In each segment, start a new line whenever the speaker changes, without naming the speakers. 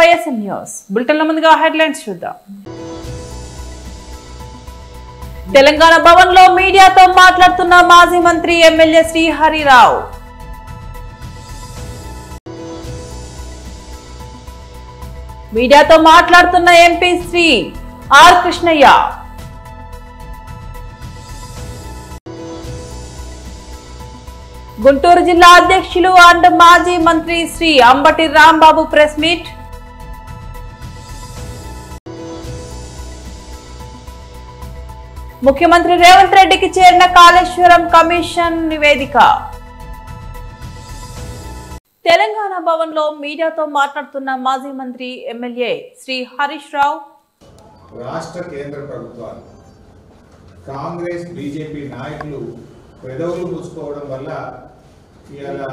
YSN news బులెటిన్ల ముందుగా headlines చూద్దాం. తెలంగాణ భవన్ లో మీడియాతో మాట్లాడుతున్న మాజీ మంత్రి ఎమ్మెల్యే శ్రీ హరిరావు. మీడియాతో మాట్లాడుతున్న ఎంపీ శ్రీ ఆర్ కృష్ణయ్య. గుంటూరు జిల్లా అధ్యక్షులు అండ్ మాజీ మంత్రి శ్రీ అంబటి రాంబాబు ప్రెస్ మీట్. ముఖ్యమంత్రి రేవంత్ రెడ్డికి చేరిన కాళేశ్వరం కమిషన్ నివేదిక. తెలంగాణ భవన్ లో మీడియాతో మాట్లాడుతున్న మాజీ మంత్రి ఎమ్మెల్యే శ్రీ హరీష్ రావు.
రాష్ట్ర కేంద్ర ప్రభుత్వాలు కాంగ్రెస్ బీజేపీ నాయకులు పెదవులు మూసుకోవడం వల్ల ఇవాళ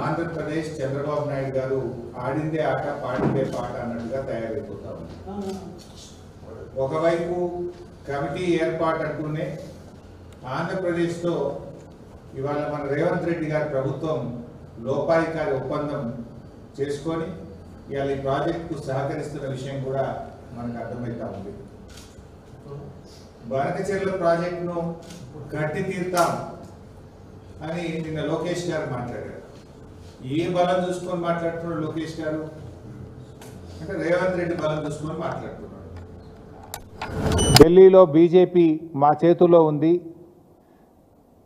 ఆంధ్రప్రదేశ్ చంద్రబాబు నాయుడు గారు ఆడిందే ఆట పాడిందే పాట అన్నట్టుగా తయారైపోతా ఉంది. ఒకవైపు కమిటీ ఏర్పాటు అంటూనే ఆంధ్రప్రదేశ్లో ఇవాళ మన రేవంత్ రెడ్డి గారి ప్రభుత్వం లోపాయికారి ఒప్పందం చేసుకొని ఇవాళ ఈ ప్రాజెక్టుకు సహకరిస్తున్న విషయం కూడా మనకు అర్థమవుతా ఉంది. బనకచెర్ల ప్రాజెక్టును కట్టి తీర్తాం అని నిన్న లోకేష్ గారు మాట్లాడారు. ఏ బలం చూసుకొని మాట్లాడుతున్నాడు లోకేష్ గారు అంటే రేవంత్ రెడ్డి బలం చూసుకొని మాట్లాడుతున్నాడు. ఢిల్లీలో బీజేపీ మా చేతుల్లో ఉంది,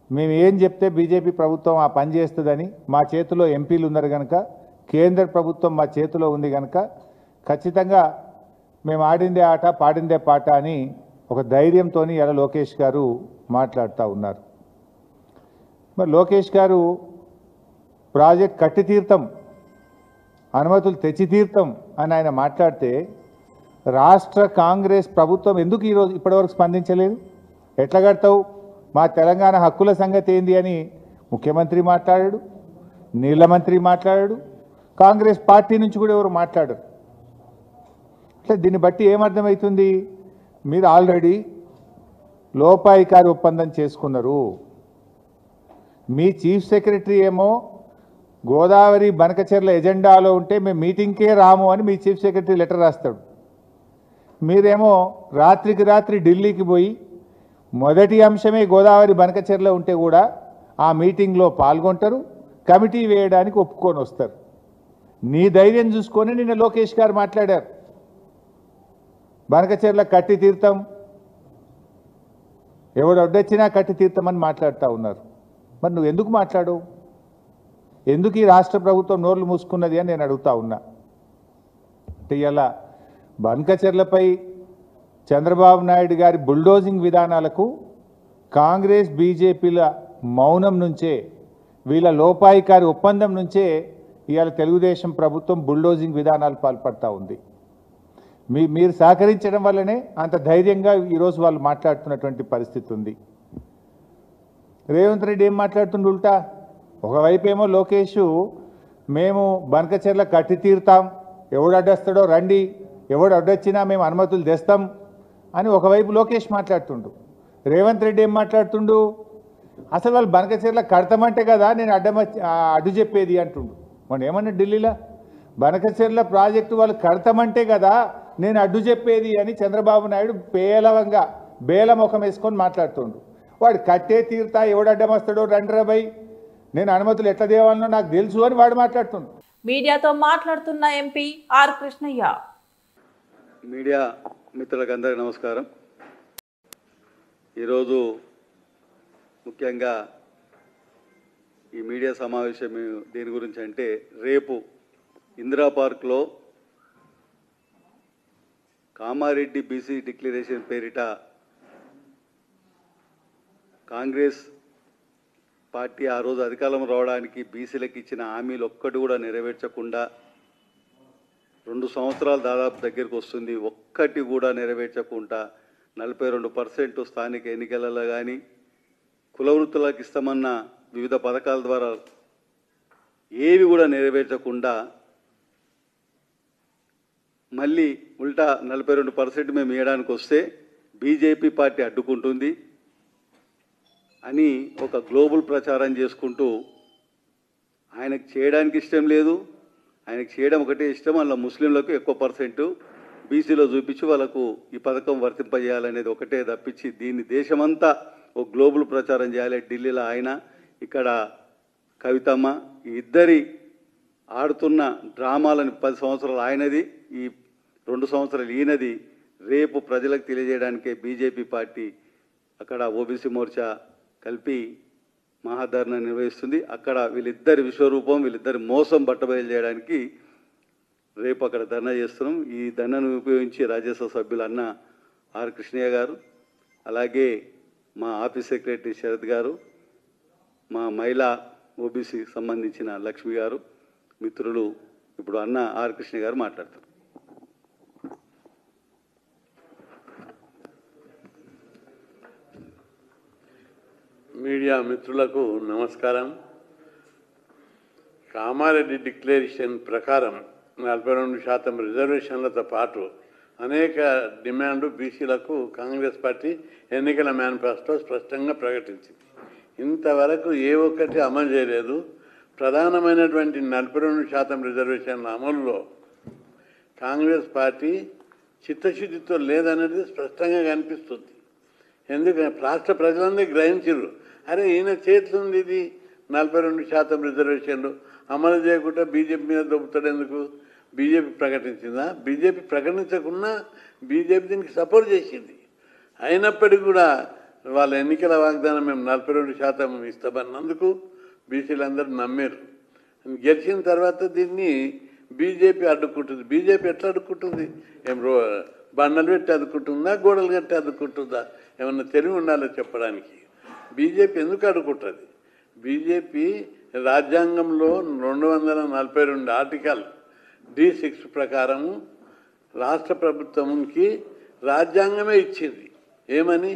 మేము ఏం చెప్తే బీజేపీ ప్రభుత్వం ఆ పని చేస్తుందని, మా చేతిలో ఎంపీలు ఉన్నారు కనుక, కేంద్ర ప్రభుత్వం మా చేతిలో ఉంది కనుక ఖచ్చితంగా మేము ఆడిందే ఆట పాడిందే పాట అని ఒక ధైర్యంతో ఇలా లోకేష్ గారు మాట్లాడుతూ ఉన్నారు. మరి లోకేష్ గారు ప్రాజెక్ట్ కట్టి తీర్థం, అనుమతులు తెచ్చి తీర్థం అని ఆయన మాట్లాడితే రాష్ట్ర కాంగ్రెస్ ప్రభుత్వం ఎందుకు ఈరోజు ఇప్పటివరకు స్పందించలేదు? ఎట్లా కడతావు, మా తెలంగాణ హక్కుల సంగతి ఏంది అని ముఖ్యమంత్రి మాట్లాడాడు, నీళ్ల మంత్రి మాట్లాడాడు, కాంగ్రెస్ పార్టీ నుంచి కూడా ఎవరు మాట్లాడరు. అట్లా దీన్ని బట్టి ఏమర్థమవుతుంది? మీరు ఆల్రెడీ లోపాయికారి ఒప్పందం చేసుకున్నారు. మీ చీఫ్ సెక్రటరీ ఏమో గోదావరి బనకచెర్ల ఎజెండాలో ఉంటే మేము మీటింగ్కే రాము అని మీ చీఫ్ సెక్రటరీ లెటర్ రాస్తాడు. మీరేమో రాత్రికి రాత్రి ఢిల్లీకి పోయి మొదటి అంశమే గోదావరి బనకచెర్ల ఉంటే కూడా ఆ మీటింగ్లో పాల్గొంటారు, కమిటీ వేయడానికి ఒప్పుకొని వస్తారు. నీ ధైర్యం చూసుకొని నిన్న లోకేష్ గారు మాట్లాడారు, బనకచెర్ల కట్టి తీర్థం, ఎవడు అడ్డొచ్చినా కట్టి తీర్థమని మాట్లాడుతూ ఉన్నారు. మరి నువ్వు ఎందుకు మాట్లాడవు? ఎందుకు ఈ రాష్ట్ర ప్రభుత్వం నోర్లు మూసుకున్నది అని నేను అడుగుతా ఉన్నా. అంటే ఇలా బనకచెర్లపై చంద్రబాబు నాయుడు గారి బుల్డోజింగ్ విధానాలకు కాంగ్రెస్ బీజేపీల మౌనం నుంచే, వీళ్ళ లోపాయికారి ఒప్పందం నుంచే ఇవాళ తెలుగుదేశం ప్రభుత్వం బుల్డోజింగ్ విధానాలు పాల్పడతా ఉంది. మీరు సహకరించడం వల్లనే అంత ధైర్యంగా ఈరోజు వాళ్ళు మాట్లాడుతున్నటువంటి పరిస్థితి ఉంది. రేవంత్ రెడ్డి ఏం మాట్లాడుతుండు ఉల్టా? ఒకవైపు ఏమో లోకేష్ మేము బనకచెర్ల కట్టి తీరుతాం, ఎవడు అడ్డొస్తాడో రండి, ఎవడు అడ్డొచ్చినా మేము అనుమతులు తెస్తాం అని ఒకవైపు లోకేష్ మాట్లాడుతుండు. రేవంత్ రెడ్డి ఏం మాట్లాడుతుండు? అసలు వాళ్ళు బనకచెర్ల కడతామంటే కదా నేను అడ్డు చెప్పేది అంటుండు. మనం ఏమన్నా ఢిల్లీలో బనకచెర్ల ప్రాజెక్టు వాళ్ళు కడతామంటే కదా నేను అడ్డు చెప్పేది అని చంద్రబాబు నాయుడు పేలవంగా బేల ముఖం వేసుకొని మాట్లాడుతుండు. వాడు కట్టే తీరుతా, ఎవడు అడ్డం వస్తాడో రండ్రబై, నేను అనుమతులు ఎట్లా దేవాలనో నాకు తెలుసు అని వాడు మాట్లాడుతుండు.
మీడియాతో మాట్లాడుతున్న ఎంపీ ఆర్ కృష్ణయ్య.
మీడియా మిత్రులకు అందరికీ నమస్కారం. ఈరోజు ముఖ్యంగా ఈ మీడియా సమావేశం దేని గురించి అంటే, రేపు ఇందిరా పార్క్లో కామారెడ్డి బీసీ డిక్లరేషన్ పేరిట కాంగ్రెస్ పార్టీ ఆ రోజు అధికారం రావడానికి బీసీలకు ఇచ్చిన హామీలు ఒక్కటి కూడా నెరవేర్చకుండా 2 సంవత్సరాలు దాదాపు దగ్గరికి వస్తుంది, ఒక్కటి కూడా నెరవేర్చకుండా 42% స్థానిక ఎన్నికలలో కానీ కుల వృత్తులకు ఇస్తామన్న వివిధ పథకాల ద్వారా ఏవి కూడా నెరవేర్చకుండా మళ్ళీ ఉల్టా 42% మేము ఇవ్వడానికి వస్తే బీజేపీ పార్టీ అడ్డుకుంటుంది అని ఒక గ్లోబల్ ప్రచారం చేసుకుంటూ ఆయనకు చేయడానికి ఇష్టం లేదు, ఆయనకు చేయడం ఒకటే ఇష్టం, అలా ముస్లింలకు ఎక్కువ పర్సెంట్ బీసీలో చూపించి వాళ్ళకు ఈ పథకం వర్తింపజేయాలనేది ఒకటే తప్పించి దీన్ని దేశమంతా ఒక గ్లోబల్ ప్రచారం చేయాలి. ఢిల్లీలో ఆయన, ఇక్కడ కవితమ్మ, ఈ ఇద్దరి ఆడుతున్న డ్రామాలను 10 సంవత్సరాలు ఆయనది, ఈ 2 సంవత్సరాలు ఈయనది. రేపు ప్రజలకు తెలియజేయడానికే బీజేపీ పార్టీ అక్కడ ఓబీసీ మోర్చా కలిపి మహాధర్నా నిర్వహిస్తుంది. అక్కడ వీళ్ళిద్దరి విశ్వరూపం, వీళ్ళిద్దరి మోసం బట్టబయలు చేయడానికి రేపు అక్కడ ధర్నా చేస్తున్నాం. ఈ ధర్నాను ఉపయోగించి రాజ్యసభ సభ్యులు అన్న ఆర్ కృష్ణయ్య గారు, అలాగే మా ఆఫీస్ సెక్రటరీ శరత్ గారు, మా మహిళా ఓబీసీ సంబంధించిన లక్ష్మి గారు, మిత్రులు ఇప్పుడు అన్న ఆర్ కృష్ణ గారు మాట్లాడతారు.
మీడియా మిత్రులకు నమస్కారం. కామారెడ్డి డిక్లరేషన్ ప్రకారం 42% రిజర్వేషన్లతో పాటు అనేక డిమాండ్లు బీసీలకు కాంగ్రెస్ పార్టీ ఎన్నికల మేనిఫెస్టో స్పష్టంగా ప్రకటించింది. ఇంతవరకు ఏ ఒక్కటి అమలు చేయలేదు. ప్రధానమైనటువంటి 42% రిజర్వేషన్ల అమలులో కాంగ్రెస్ పార్టీ చిత్తశుద్ధితో లేదనేది స్పష్టంగా కనిపిస్తుంది. ఎందుకంటే రాష్ట్ర ప్రజలందరూ గ్రహించారు, అరే ఈయన చేతులుంది ఇది 42% రిజర్వేషన్లు అమలు చేయకుండా బీజేపీ మీద దొబ్బుతాడు ఎందుకు? బీజేపీ ప్రకటించిందా? బీజేపీ ప్రకటించకుండా బీజేపీ దీనికి సపోర్ట్ చేసింది. అయినప్పటికీ కూడా వాళ్ళ ఎన్నికల వాగ్దానం మేము 42% ఇస్తామన్నందుకు బీసీలందరూ నమ్మారు. గెలిచిన తర్వాత దీన్ని బీజేపీ అడ్డుకుంటుంది. బీజేపీ ఎట్లా అడ్డుకుంటుంది? బండలు పెట్టి అడ్డుకుంటుందా, గోడలు కట్టి అడ్డుకుంటుందా? ఏమన్నా తెలివి ఉండాలో చెప్పడానికి. బీజేపీ ఎందుకు అడ్డుకుంటుంది? బీజేపీ రాజ్యాంగంలో 242 ఆర్టికల్ D6 ప్రకారము రాష్ట్ర ప్రభుత్వంకి రాజ్యాంగమే ఇచ్చింది. ఏమని?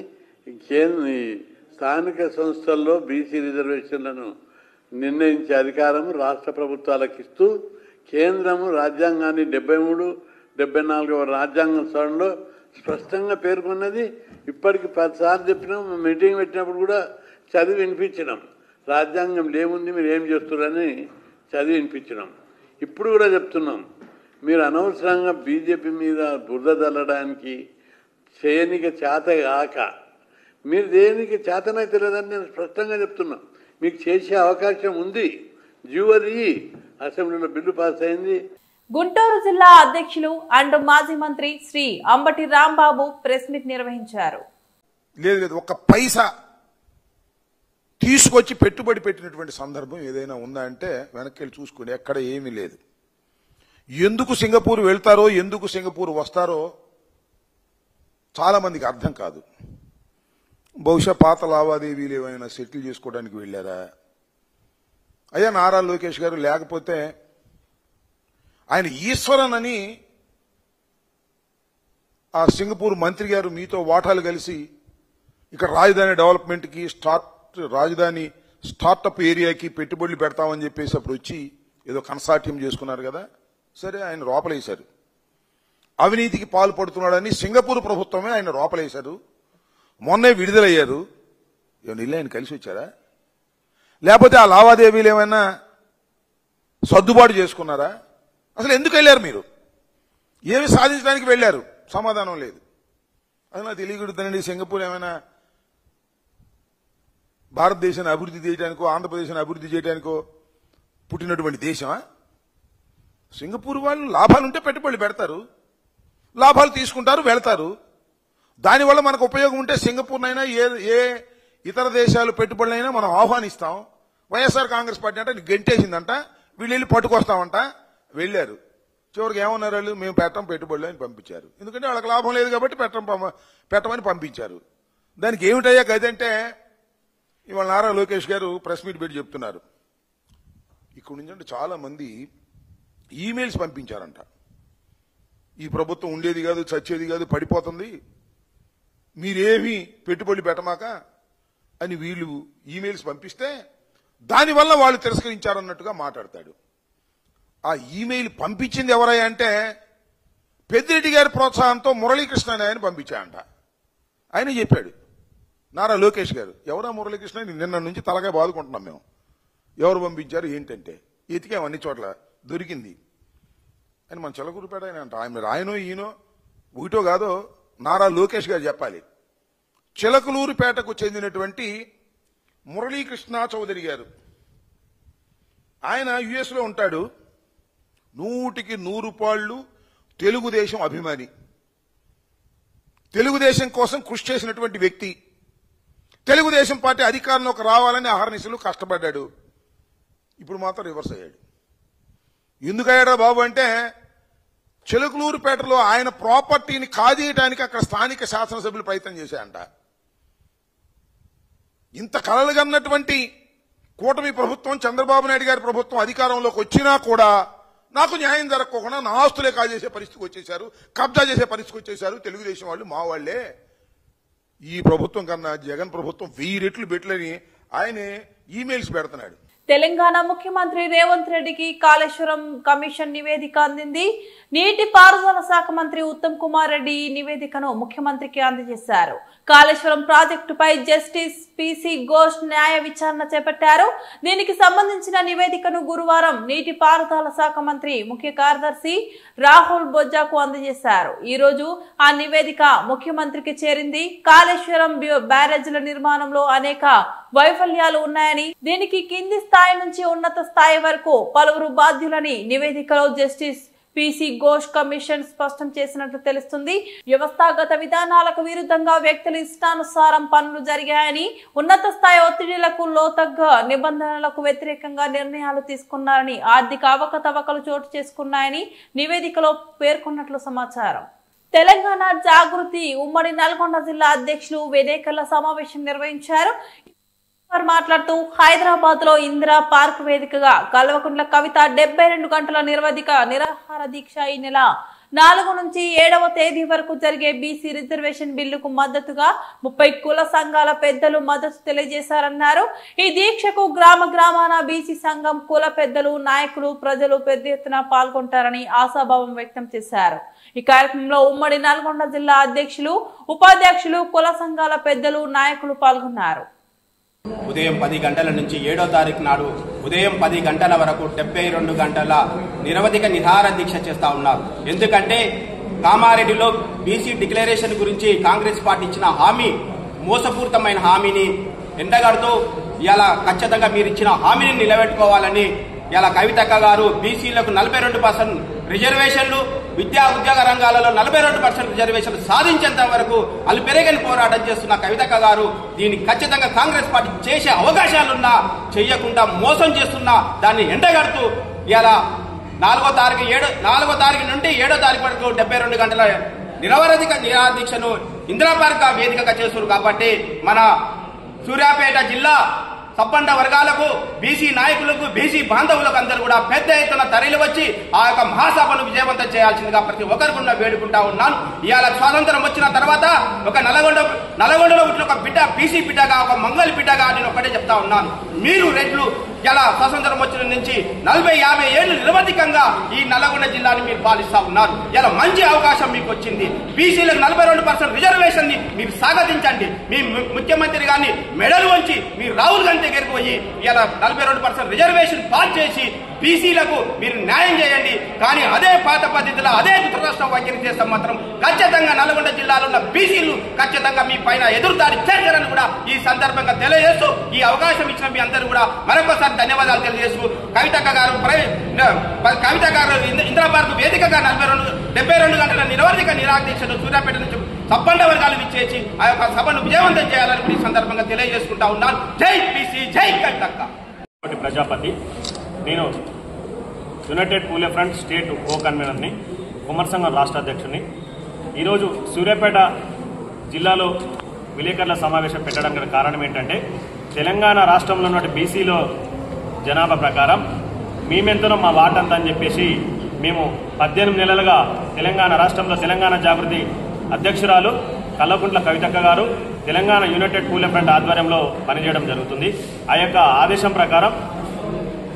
స్థానిక సంస్థల్లో బీసీ రిజర్వేషన్లను నిర్ణయించే అధికారం రాష్ట్ర ప్రభుత్వాలకు ఇస్తూ కేంద్రము రాజ్యాంగాన్ని 73, 74వ రాజ్యాంగం సవరణలో స్పష్టంగా పేర్కొన్నది. ఇప్పటికి 10 సార్లు చెప్పినాం, మీటింగ్ పెట్టినప్పుడు కూడా చదివి వినిపించినాం. రాజ్యాంగంలో ఏముంది, మీరు ఏం చేస్తున్నారని చదివి వినిపించినాం. ఇప్పుడు కూడా చెప్తున్నాం, మీరు అనవసరంగా బీజేపీ మీద బురద చల్లడానికి చేయనిక చేత కాక మీరు దేనికి చేతనైతే లేదని నేను స్పష్టంగా చెప్తున్నా. మీకు చేసే అవకాశం ఉంది. జ్యూవరీ అసెంబ్లీలో బిల్లు పాస్ అయింది.
గుంటూరు జిల్లా అధ్యక్షులు అండ్ మాజీ మంత్రి శ్రీ అంబటి రాంబాబు ప్రెస్ మీట్ నిర్వహించారు.
లేదు ఒక్క పైసా తీసుకొచ్చి పెట్టుబడి పెట్టినటువంటి సందర్భం ఏదైనా ఉందా అంటే వెనక్కి వెళ్ళి చూసుకుని ఎక్కడ ఏమీ లేదు. ఎందుకు సింగపూర్ వెళ్తారో, ఎందుకు సింగపూర్ వస్తారో చాలా మందికి అర్థం కాదు. బహుశా పాత లావాదేవీలు ఏమైనా సెటిల్ చేసుకోవడానికి వెళ్ళారా? అయ్యా నారా లోకేష్ గారు, లేకపోతే ఆయన ఈశ్వరన్ అని ఆ సింగపూర్ మంత్రి గారు మీతో వాటాలు కలిసి ఇక్కడ రాజధాని డెవలప్మెంట్కి రాజధాని స్టార్టప్ ఏరియాకి పెట్టుబడులు పెడతామని చెప్పేసి అప్పుడు వచ్చి ఏదో కన్సార్టియం చేసుకున్నారు కదా. సరే, ఆయన లోపలేశారు. అవినీతికి పాల్పడుతున్నాడని సింగపూర్ ప్రభుత్వమే ఆయన లోపలేశారు. మొన్నే విడుదలయ్యారు. ఏమన్నా ఆయన కలిసి వచ్చారా? లేకపోతే ఆ లావాదేవీలు ఏమైనా సర్దుబాటు చేసుకున్నారా? అసలు ఎందుకు వెళ్ళారు మీరు? ఏమి సాధించడానికి వెళ్ళారు? సమాధానం లేదు. అది నాకు తెలియకూడదండి. సింగపూర్ ఏమైనా భారతదేశాన్ని అభివృద్ధి చేయడానికో, ఆంధ్రప్రదేశ్ని అభివృద్ధి చేయడానికో పుట్టినటువంటి దేశమా? సింగపూర్ వాళ్ళు లాభాలు ఉంటే పెట్టుబడులు పెడతారు, లాభాలు తీసుకుంటారు, వెళ్తారు. దానివల్ల మనకు ఉపయోగం ఉంటే సింగపూర్నైనా ఏ ఇతర దేశాలు పెట్టుబడులైనా మనం ఆహ్వానిస్తాం. వైఎస్ఆర్ కాంగ్రెస్ పార్టీ అంటే గెంటేసిందంట, వీళ్ళు వెళ్ళి పట్టుకొస్తామంట. వెళ్ళారు. చివరికి ఏమన్నారు వాళ్ళు? మేము పెట్టం పెట్టుబడులు అని పంపించారు. ఎందుకంటే వాళ్ళకి లాభం లేదు కాబట్టి పెట్టమని పంపించారు. దానికి ఏమిటయ్యా గదంటే, ఇవాళ నారా లోకేష్ గారు ప్రెస్ మీట్ పెట్టి చెప్తున్నారు, ఇక్కడ నుంచి అంటే చాలా మంది ఈమెయిల్స్ పంపించారంట. ఈ ప్రభుత్వం ఉండేది కాదు, చచ్చేది కాదు, పడిపోతుంది, మీరేమీ పెట్టుబడులు పెట్టమాక అని వీళ్ళు ఈమెయిల్స్ పంపిస్తే దానివల్ల వాళ్ళు తిరస్కరించారన్నట్టుగా మాట్లాడతాడు. ఆ ఈమెయిల్ పంపించింది ఎవరయ్యా అంటే పెద్దిరెడ్డి గారి ప్రోత్సాహంతో మురళీకృష్ణ ఆయన పంపించాయంట. ఆయన చెప్పాడు నారా లోకేష్ గారు. ఎవరా మురళీకృష్ణ? నిన్న నుంచి తలగా బాదుకుంటున్నాం మేము. ఎవరు పంపించారు ఏంటంటే ఎతికాం, అన్ని చోట్ల దొరికింది. అని మన చిలకూరుపేట ఆయన అంట. ఆయన రాయనో ఈయనో ఒకటో కాదో నారా లోకేష్ గారు చెప్పాలి. చిలకలూరుపేటకు చెందినటువంటి మురళీకృష్ణ చౌదరి గారు, ఆయన యుఎస్లో ఉంటాడు. 100కి 100 పాళ్ళు తెలుగుదేశం అభిమాని, తెలుగుదేశం కోసం కృషి చేసినటువంటి వ్యక్తి. తెలుగుదేశం పార్టీ అధికారంలోకి రావాలని అహర్నిశలు కష్టపడ్డాడు. ఇప్పుడు మాత్రం రివర్స్ అయ్యాడు. ఎందుకయ్యాడా బాబు అంటే, చిలకలూరుపేటలో ఆయన ప్రాపర్టీని కాజేయడానికి అక్కడ స్థానిక శాసనసభ్యులు ప్రయత్నం చేశాయంట. ఇంత కలలుగన్నటువంటి కూటమి ప్రభుత్వం, చంద్రబాబు నాయుడు గారి ప్రభుత్వం అధికారంలోకి వచ్చినా కూడా నాకు న్యాయం జరగకుండా నా ఆస్తులే కాజేసే పరిస్థితికి వచ్చేశారు, కబ్జా చేసే పరిస్థితికి వచ్చేశారు తెలుగుదేశం వాళ్ళు, మా వాళ్లే. ఈ ప్రభుత్వం కన్నా జగన్ ప్రభుత్వం 1000 రెట్లు బెట్లని ఆయనే ఈమెయిల్స్ పెడుతున్నాడు.
తెలంగాణ ముఖ్యమంత్రి రేవంత్ రెడ్డికి కాళేశ్వరం కమిషన్ నివేదిక అందింది. నీటిపారుదల శాఖ మంత్రి ఉత్తమ్ కుమార్ రెడ్డి ఈ నివేదికను ముఖ్యమంత్రికి అందజేశారు. కాళేశ్వరం ప్రాజెక్టుపై జస్టిస్ పిసి ఘోష్ న్యాయ విచారణ చేపట్టారు. దీనికి సంబంధించిన నివేదికను గురువారం నీటిపారుదల శాఖ మంత్రి ముఖ్య కార్యదర్శి రాహుల్ బొజ్జాకు అందజేశారు. ఈ రోజు ఆ నివేదిక ముఖ్యమంత్రికి చేరింది. కాళేశ్వరం బ్యారేజ్ల నిర్మాణంలో అనేక వైఫల్యాలు ఉన్నాయని, దీనికి కింది స్థాయి నుంచి ఉన్నత స్థాయి వరకు పలువురు బాధ్యులని నివేదికలో జస్టిస్ పిసి ఘోష్ కమిషన్ స్పష్టం చేసినట్లు తెలుస్తుంది. వ్యవస్థాగత విధానాలకు విరుద్ధంగా వ్యక్తుల ఇష్టానుసారం పనులు జరిగాయని, ఉన్నత స్థాయి ఒత్తిడిలకు లోతగ్గ నిబంధనలకు వ్యతిరేకంగా నిర్ణయాలు తీసుకున్నారని, ఆర్థిక అవకతవకలు చోటు చేసుకున్నాయని నివేదికలో పేర్కొన్నట్లు సమాచారం. తెలంగాణ జాగృతి ఉమ్మడి నల్గొండ జిల్లా అధ్యక్షులు విలేకరుల సమావేశం నిర్వహించారు. మాట్లాడుతూ హైదరాబాద్ లో ఇందిరా పార్క్ వేదికగా కల్వకుంట్ల కవిత 72 గంటల నిరాహార దీక్ష ఈ నెల 4 నుంచి 7వ తేదీ వరకు జరిగే బీసీ రిజర్వేషన్ బిల్లుకు మద్దతుగా 30 కుల సంఘాల పెద్దలు మద్దతు తెలియజేశారన్నారు. ఈ దీక్షకు గ్రామాన బీసీ సంఘం, కుల పెద్దలు, నాయకులు, ప్రజలు పెద్ద ఎత్తున పాల్గొంటారని ఆశాభావం వ్యక్తం చేశారు. ఈ కార్యక్రమంలో ఉమ్మడి నల్గొండ జిల్లా అధ్యక్షులు, ఉపాధ్యక్షులు, కుల సంఘాల పెద్దలు, నాయకులు పాల్గొన్నారు.
ఉదయం 10 గంటల నుంచి 7వ తారీఖు నాడు ఉదయం 10 గంటల వరకు 72 గంటల నిరవధిక నిరాహార దీక్ష చేస్తా ఉన్నారు. ఎందుకంటే కామారెడ్డిలో బీసీ డిక్లరేషన్ గురించి కాంగ్రెస్ పార్టీ ఇచ్చిన హామీ మోసపూరితమైన హామీని ఎండగడుతూ ఇలా ఖచ్చితంగా మీరు ఇచ్చిన హామీని నిలబెట్టుకోవాలని ఇలా కవితక్క గారు బీసీలకు 42% రిజర్వేషన్లు, విద్యా ఉద్యోగ రంగాలలో 42% రిజర్వేషన్లు సాధించేంత వరకు అలుపెరగని పోరాటం చేస్తున్న కవితక్క గారు దీన్ని ఖచ్చితంగా కాంగ్రెస్ పార్టీ చేసే అవకాశాలున్నా చెయ్యకుండా మోసం చేస్తున్నా దాన్ని ఎండగడుతూ ఇలా 4వ తారీఖు నుండి 7వ తారీఖు వరకు 72 గంటల నిరవధిక నిరాహార దీక్షను ఇందిరా పార్క్ వేదికగా చేస్తున్నారు. కాబట్టి మన సూర్యాపేట జిల్లా సబ్బండ వర్గాలకు, బీసీ నాయకులకు, బీసీ బాంధవులకు అందరూ కూడా పెద్ద ఎత్తున తరలి వచ్చి ఆ యొక్క మహాసభను విజయవంతం చేయాల్సిందిగా ప్రతి ఒక్కరికుండా వేడుకుంటా ఉన్నాను. ఇవాళ స్వాతంత్రం వచ్చిన తర్వాత ఒక నల్గొండలో పుట్టిన ఒక బిడ్డ, బీసీ బిడ్డగా, ఒక మంగళి బిడ్డగా నేను ఒకటే చెప్తా ఉన్నాను. మీరు రెడ్లు ఇలా స్వాతంత్రం వచ్చిన నుంచి 40-50 ఏళ్లు నిరవధికంగా ఈ నల్గొండ జిల్లాని మీరు పాలిస్తా ఉన్నారు. ఇలా మంచి అవకాశం మీకు వచ్చింది. బీసీలకు 42% రిజర్వేషన్ ని మీరు స్వాగతించండి. మీ ముఖ్యమంత్రి గారిని మెడలు వంచి మీరు రాహుల్ గాంధీ దగ్గరికి పోయి ఇలా 42% రిజర్వేషన్ పాస్ చేసి బీసీలకు మీరు న్యాయం చేయండి. కానీ అదే పాత పద్ధతిలో అదే దురదృష్టం వైఖరి చేస్తే మాత్రం ఖచ్చితంగా నల్గొండ జిల్లాలో ఉన్న బీసీలు ఖచ్చితంగా మీ పైన ఎదురుదాడి చేస్తారని కూడా ఈ సందర్భంగా తెలియజేస్తూ ఈ అవకాశం ఇచ్చిన మీ అందరూ కూడా మరొకసారి ధన్యవాదాలు తెలియజేస్తూ కవితక్క గారు ఇందిరా పార్క్ వేదికగా 72 గంటల నిరవధిక నిరాహార దీక్షను సూర్యాపేట నుంచి సబ్బండ వర్గాలు విచ్చేసి ఆ యొక్క సభను విజయవంతం చేయాలని ఈ సందర్భంగా తెలియజేసుకుంటా ఉన్నాను. జై బీసీ, జై కవితక్క.
ప్రజాపతి, నేను యునైటెడ్ పూలే ఫ్రంట్ స్టేట్ కో కన్వీనర్ని, కుమార్ సంఘం రాష్ట్ర అధ్యక్షుడిని. ఈరోజు సూర్యాపేట జిల్లాలో విలేకరుల సమావేశం పెట్టడం గల కారణం ఏంటంటే, తెలంగాణ రాష్ట్రంలో ఉన్న బీసీలో జనాభా ప్రకారం మేమెంతనో మా వాటంతా అని చెప్పేసి మేము 18 నెలలుగా తెలంగాణ రాష్ట్రంలో తెలంగాణ జాగృతి అధ్యక్షురాలు కల్వకుంట్ల కవితక్క గారు తెలంగాణ యునైటెడ్ పూలే ఫ్రంట్ ఆధ్వర్యంలో పనిచేయడం జరుగుతుంది. ఆ యొక్క ఆదేశం ప్రకారం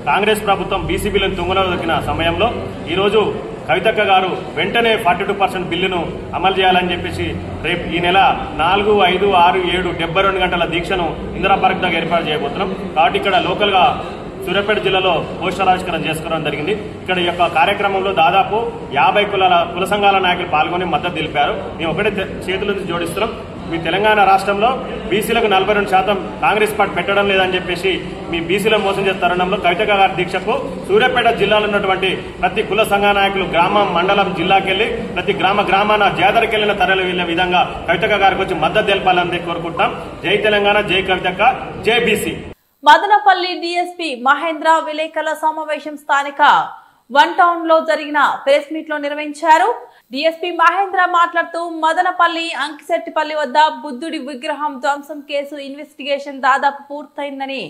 కాంగ్రెస్ ప్రభుత్వం బీసీ బిల్లును తుంగలో దొక్కిన సమయంలో ఈరోజు కవితక్క గారు వెంటనే 42% బిల్లును అమలు చేయాలని చెప్పేసి రేపు ఈ నెల 4, 5, 6, 7 72 గంటల దీక్షను ఇందిరా పార్క్ దగ్గర ఏర్పాటు చేయబోతున్నాం. కాబట్టి ఇక్కడ లోకల్గా సూర్యాపేట జిల్లాలో పోస్టర్ ఆవిష్కరణ చేసుకోవడం జరిగింది. ఇక్కడ ఈ యొక్క కార్యక్రమంలో దాదాపు 50 కుల సంఘాల నాయకులు పాల్గొని మద్దతు తెలిపారు. మేము ఒకటే చేతుల నుంచి జోడిస్తున్నాం. మీ తెలంగాణ రాష్ట్రంలో బీసీలకు 42% కాంగ్రెస్ పార్టీ పెట్టడం లేదని చెప్పేసి మీ బీసీలో మోసం చేసే తరుణంలో కవిత గారి దీక్షకు సూర్యాపేట జిల్లాలో ఉన్నటువంటి ప్రతి కుల సంఘ నాయకులు గ్రామం, మండలం, జిల్లాకెళ్లి ప్రతి గ్రామాన జాతరకెళ్లిన తరలి వెళ్లే విధంగా కవిత గారికి వచ్చి మద్దతు తెలపాలని కోరుకుంటాం. జై తెలంగాణ, జై కవితక్క, జై బీసీ.
మదనపల్లి డీఎస్పీ మహేంద్ర విలేకరుల సమావేశం స్థానిక వన్ టౌన్ లో జరిగిన ప్రెస్ మీట్ లో నిర్వహించారు. డీఎస్పీ మహేంద్ర మాట్లాడుతూ మదనపల్లి అంకిశెట్టిపల్లి వద్ద బుద్ధుడి విగ్రహం ధ్వంసం కేసు ఇన్వెస్టిగేషన్ దాదాపు పూర్తయిందని,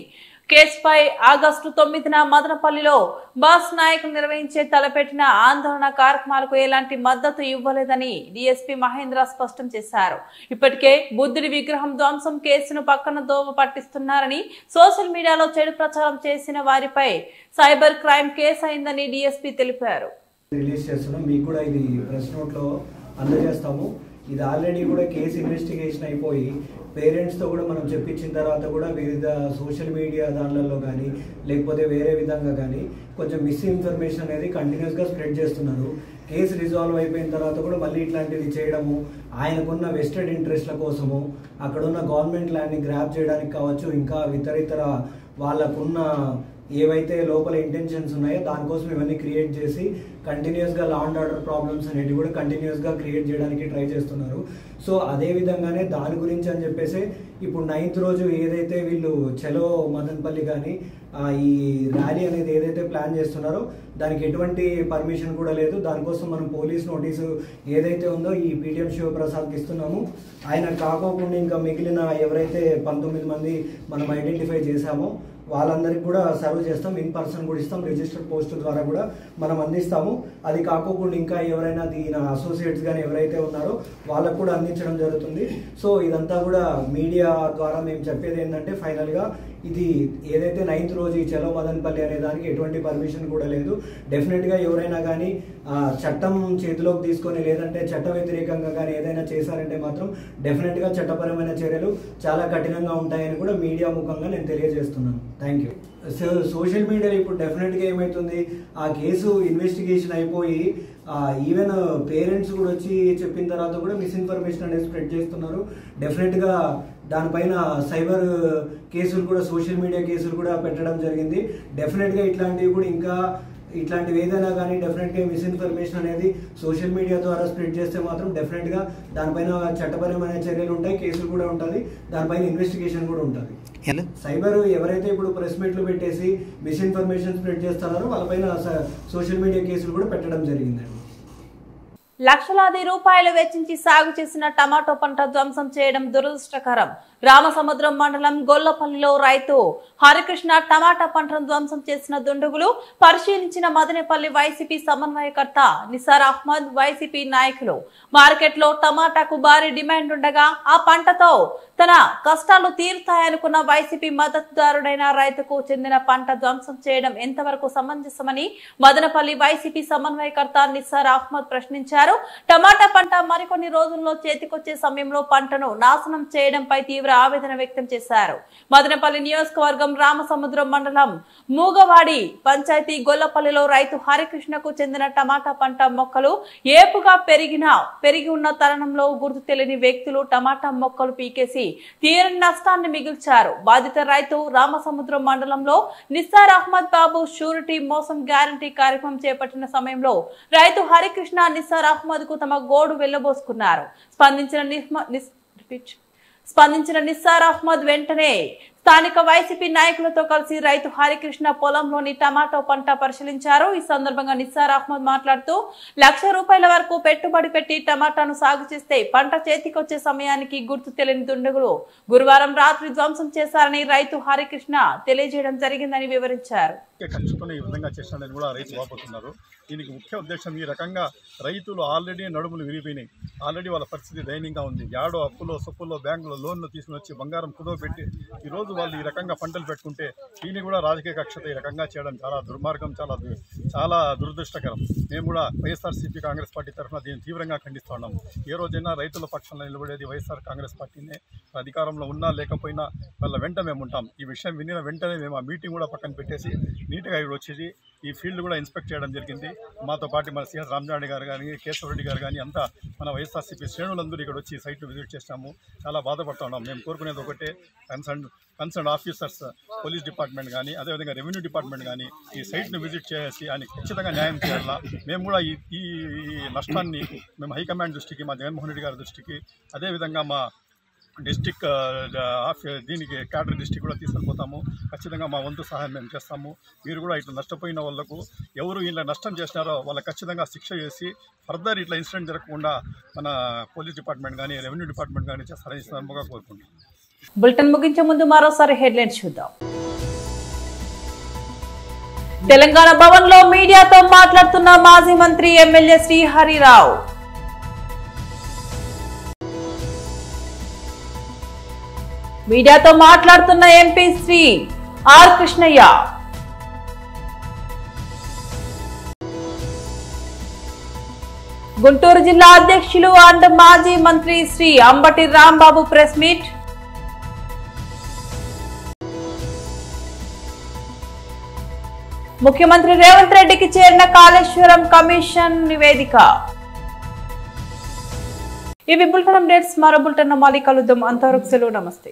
కేసుపై ఆగస్టు 9న మదనపల్లిలో బాస్ నాయకులు నిర్వహించే తలపెట్టిన ఆందోళన కార్యక్రమాలకు ఎలాంటి మద్దతు ఇవ్వలేదని డీఎస్పీ మహేంద్ర స్పష్టం చేశారు. ఇప్పటికే బుద్ధుడి విగ్రహం ధ్వంసం కేసును పక్కన దోవ పట్టిస్తున్నారని, సోషల్ మీడియాలో చెడు ప్రచారం చేసిన వారిపై సైబర్ క్రైమ్ కేసు అయిందని డీఎస్పీ తెలిపారు.
రిలీజ్ చేస్తున్నాం, మీకు కూడా ఇది ప్రెస్ నోట్ లో అందజేస్తాము. ఇది ఆల్రెడీ కూడా కేసు ఇన్వెస్టిగేషన్ అయిపోయి పేరెంట్స్తో కూడా మనం చెప్పించిన తర్వాత కూడా వివిధ సోషల్ మీడియా దానిలలో కానీ లేకపోతే వేరే విధంగా కానీ కొంచెం మిస్ఇన్ఫర్మేషన్ అనేది కంటిన్యూస్గా స్ప్రెడ్ చేస్తున్నారు. కేసు రిజాల్వ్ అయిపోయిన తర్వాత కూడా మళ్ళీ ఇట్లాంటిది చేయడము, ఆయనకున్న వెస్టెడ్ ఇంట్రెస్ట్ల కోసము, అక్కడున్న గవర్నమెంట్ ల్యాండ్ని గ్రాప్ చేయడానికి కావచ్చు, ఇంకా ఇతర వాళ్ళకున్న ఏవైతే లోపల ఇంటెన్షన్స్ ఉన్నాయో దానికోసం ఇవన్నీ క్రియేట్ చేసి కంటిన్యూస్గా లా అండ్ ఆర్డర్ ప్రాబ్లమ్స్ అనేవి కూడా కంటిన్యూస్గా క్రియేట్ చేయడానికి ట్రై చేస్తున్నారు. సో అదే విధంగానే దాని గురించి అని చెప్పేసి ఇప్పుడు 9th రోజు ఏదైతే వీళ్ళు చలో మదనపల్లి కానీ ఈ ర్యాలీ అనేది ఏదైతే ప్లాన్ చేస్తున్నారో దానికి ఎటువంటి పర్మిషన్ కూడా లేదు. దానికోసం మనం పోలీస్ నోటీసు ఏదైతే ఉందో ఈ పీటీఎం శివప్రసాద్కి ఇస్తున్నాము. ఆయన కాకోకుండా ఇంకా మిగిలిన ఎవరైతే 19 మంది మనం ఐడెంటిఫై చేశామో వాళ్ళందరికీ కూడా సర్వ్ చేస్తాం, ఇన్ పర్సన్ కూడా ఇస్తాం, రిజిస్టర్డ్ పోస్ట్ ద్వారా కూడా మనం అందిస్తాము. అది కాకోకుండా ఇంకా ఎవరైనా దీని అసోసియేట్స్ కానీ ఎవరైతే ఉన్నారో వాళ్ళకు కూడా అందించడం జరుగుతుంది. సో ఇదంతా కూడా మీడియా ద్వారా మేము చెప్పేది ఏంటంటే ఫైనల్గా ఇది ఏదైతే 9th రోజు ఈ చలో మదనపల్లి అనే దానికి ఎటువంటి పర్మిషన్ కూడా లేదు. డెఫినెట్గా ఎవరైనా కానీ చట్టం చేతిలోకి తీసుకొని లేదంటే చట్ట వ్యతిరేకంగా కానీ ఏదైనా చేశారంటే మాత్రం డెఫినెట్గా చట్టపరమైన చర్యలు చాలా కఠినంగా ఉంటాయని కూడా మీడియా ముఖంగా నేను తెలియజేస్తున్నాను. Thank you. సోషల్ మీడియా ఇప్పుడు డెఫినెట్గా ఏమవుతుంది, ఆ కేసు ఇన్వెస్టిగేషన్ అయిపోయి ఈవెన్ పేరెంట్స్ కూడా వచ్చి చెప్పిన తర్వాత కూడా మిస్ఇన్ఫర్మేషన్ అనేది స్ప్రెడ్ చేస్తున్నారు. డెఫినెట్గా దానిపైన సైబర్ కేసులు కూడా సోషల్ మీడియా కేసులు కూడా పెట్టడం జరిగింది. డెఫినెట్గా ఇట్లాంటివి కూడా ఇంకా ఇట్లాంటివి ఏదైనా కానీ డెఫినెట్గా మిస్ఇన్ఫర్మేషన్ అనేది సోషల్ మీడియా ద్వారా స్ప్రెడ్ చేస్తే మాత్రం డెఫినెట్గా దానిపైన చట్టపరమైన చర్యలు ఉంటాయి, కేసులు కూడా ఉంటుంది, దానిపైన ఇన్వెస్టిగేషన్ కూడా ఉంటుంది. సైబర్ ఎవరైతే ఇప్పుడు ప్రెస్ మీట్లు పెట్టేసి మిస్ఇన్ఫర్మేషన్ స్ప్రెడ్ చేస్తున్నారో వాళ్ళపైన సోషల్ మీడియా కేసులు కూడా పెట్టడం జరిగిందండి.
లక్షలాది రూపాయలు వెచ్చించి సాగు చేసిన టమాటో పంట ధ్వంసం చేయడం దురదృష్టకరం. రామసముద్రం మండలం గొల్లపల్లిలో రైతు హరికృష్ణ టమాటా పంటను ధ్వంసం చేసిన దుండగులు పరిశీలించిన మదనపల్లి వైసీపీ సమన్వయకర్త నిసార్ అహ్మద్, వైసీపీ నాయకులు. మార్కెట్లో టమాటాకు భారీ డిమాండ్ ఉండగా ఆ పంటతో తన కష్టాలు తీరుతాయనుకున్న వైసీపీ మద్దతుదారుడైన రైతుకు చెందిన పంట ధ్వంసం చేయడం ఎంతవరకు సమంజసమని మదనపల్లి వైసీపీ సమన్వయకర్త నిసార్ అహ్మద్ ప్రశ్నించారు. టమాటా పంట మరికొన్ని రోజుల్లో చేతికొచ్చే సమయంలో పంటను నాశనం చేయడంపై తీవ్ర ఆవేదన వ్యక్తం చేశారు. మదనపల్లి నియోజకవర్గం రామసముద్రం మండలం మూగవాడి పంచాయతీ గొల్లపల్లిలో రైతు హరికృష్ణకు చెందిన టమాటా పంట మొక్కలు ఏపుగా పెరిగి ఉన్న తరుణంలో గుర్తు తెలియని వ్యక్తులు టమాటా మొక్కలు పీకేసి తీరని నష్టాన్ని మిగిల్చారు. బాధిత రైతు రామసముద్రం మండలంలో నిసార్ అహ్మద్ బాబు షూరిటీ మోసం గ్యారంటీ కార్యక్రమం చేపట్టిన సమయంలో రైతు హరికృష్ణ నిసార్ అహ్మద్ కు తమ గోడు వెళ్లబోసుకున్నారు. స్పందించిన నిసార్ అహ్మద్ వెంటనే స్థానిక వైసీపీ నాయకులతో కలిసి రైతు హరికృష్ణ పొలంలోని టమాటో పంట పరిశీలించారు. ఈ సందర్భంగా నిసార్ అహ్మద్ మాట్లాడుతూ ₹1,00,000 వరకు పెట్టుబడి పెట్టి టమాటాను సాగు చేస్తే పంట చేతికొచ్చే సమయానికి గుర్తు తెలియని దుండగులు గురువారం రాత్రి ధ్వంసం చేశారని రైతు హరికృష్ణ తెలియజేయడం జరిగిందని వివరించారు.
ఖర్చుకుని ఈ విధంగా చేసినని కూడా రైతు వాపోతున్నారు. దీనికి ముఖ్య ఉద్దేశం ఈ రకంగా రైతులు ఆల్రెడీ నడుములు విరిగిపోయినాయి, ఆల్రెడీ వాళ్ళ పరిస్థితి దయనీయంగా ఉంది. యాడో అప్పులో సొప్పుల్లో బ్యాంకులో లోన్లు తీసుకుని వచ్చి బంగారం కుదవబెట్టి ఈరోజు వాళ్ళు ఈ రకంగా పంటలు పెట్టుకుంటే దీన్ని కూడా రాజకీయ కక్షతో ఈ రకంగా చేయడం చాలా దుర్మార్గం, చాలా చాలా దురదృష్టకరం. మేము కూడా వైఎస్ఆర్సీపీ కాంగ్రెస్ పార్టీ తరఫున దీన్ని తీవ్రంగా ఖండిస్తూ ఉన్నాం. ఏ రోజైనా రైతుల పక్షంలో నిలబడేది వైఎస్ఆర్ కాంగ్రెస్ పార్టీనే. అధికారంలో ఉన్నా లేకపోయినా వాళ్ళ వెంట మేము ఉంటాం. ఈ విషయం వినిన వెంటనే మేము ఆ మీటింగ్ కూడా పక్కన పెట్టేసి నీట్గా ఇక్కడ వచ్చేసి ఈ ఫీల్డ్ కూడా ఇన్స్పెక్ట్ చేయడం జరిగింది. మాతో పాటు మన సిఎస్ రామజాని గారు కానీ, కేశవరెడ్డి గారు కానీ అంతా మన వైఎస్ఆర్సీపీ శ్రేణులందరూ ఇక్కడ వచ్చి సైట్ను విజిట్ చేస్తాము. చాలా బాధపడుతూ ఉన్నాం. మేము కోరుకునేది ఒకటే, కన్సర్న్ ఆఫీసర్స్, పోలీస్ డిపార్ట్మెంట్ కానీ, అదేవిధంగా రెవెన్యూ డిపార్ట్మెంట్ కానీ ఈ సైట్ను విజిట్ చేసి ఆయన ఖచ్చితంగా న్యాయం చేయాలా. మేము కూడా ఈ నష్టాన్ని మేము హైకమాండ్ దృష్టికి, మా జగన్మోహన్ రెడ్డి గారి దృష్టికి, అదేవిధంగా మా డిస్టిక్ దీనికి క్యాడర్ డిస్టిక్ కూడా తీసుకొని పోతాము. ఖచ్చితంగా మా వంతు సహాయం మేము చేస్తాము. మీరు కూడా ఇట్లా నష్టపోయిన వాళ్ళకు ఎవరు ఇలా నష్టం చేసినారో వాళ్ళకి ఖచ్చితంగా శిక్ష చేసి ఫర్దర్ ఇట్లా ఇన్సిడెంట్ జరగకుండా మన పోలీస్ డిపార్ట్మెంట్ కానీ, రెవెన్యూ డిపార్ట్మెంట్ కానీ చేస్తారని సందర్భంగా కోరుకుంటున్నాం.
బులెటిన్ ముగించే ముందు మరోసారి హెడ్లైన్స్ చూద్దాం. తెలంగాణ భవన్ లో మీడియాతో మాట్లాడుతున్న మాజీ మంత్రి ఎమ్మెల్యే శ్రీహరిరావు. మీడియాతో మాట్లాడుతున్న ఎంపీ శ్రీ ఆర్ కృష్ణయ్య. గుంటూరు జిల్లా అధ్యక్షులు అండ్ మాజీ మంత్రి శ్రీ అంబటి రాంబాబు ప్రెస్ మీట్. ముఖ్యమంత్రి రేవంత్ రెడ్డికి చేరిన కాళేశ్వరం కమిషన్ నివేదిక. ఇవి బులెటిన్ అప్డేట్స్. మరో బులెటిన్ మళ్ళీ కలుద్దాం. అంతవరకు సెలవు. నమస్తే.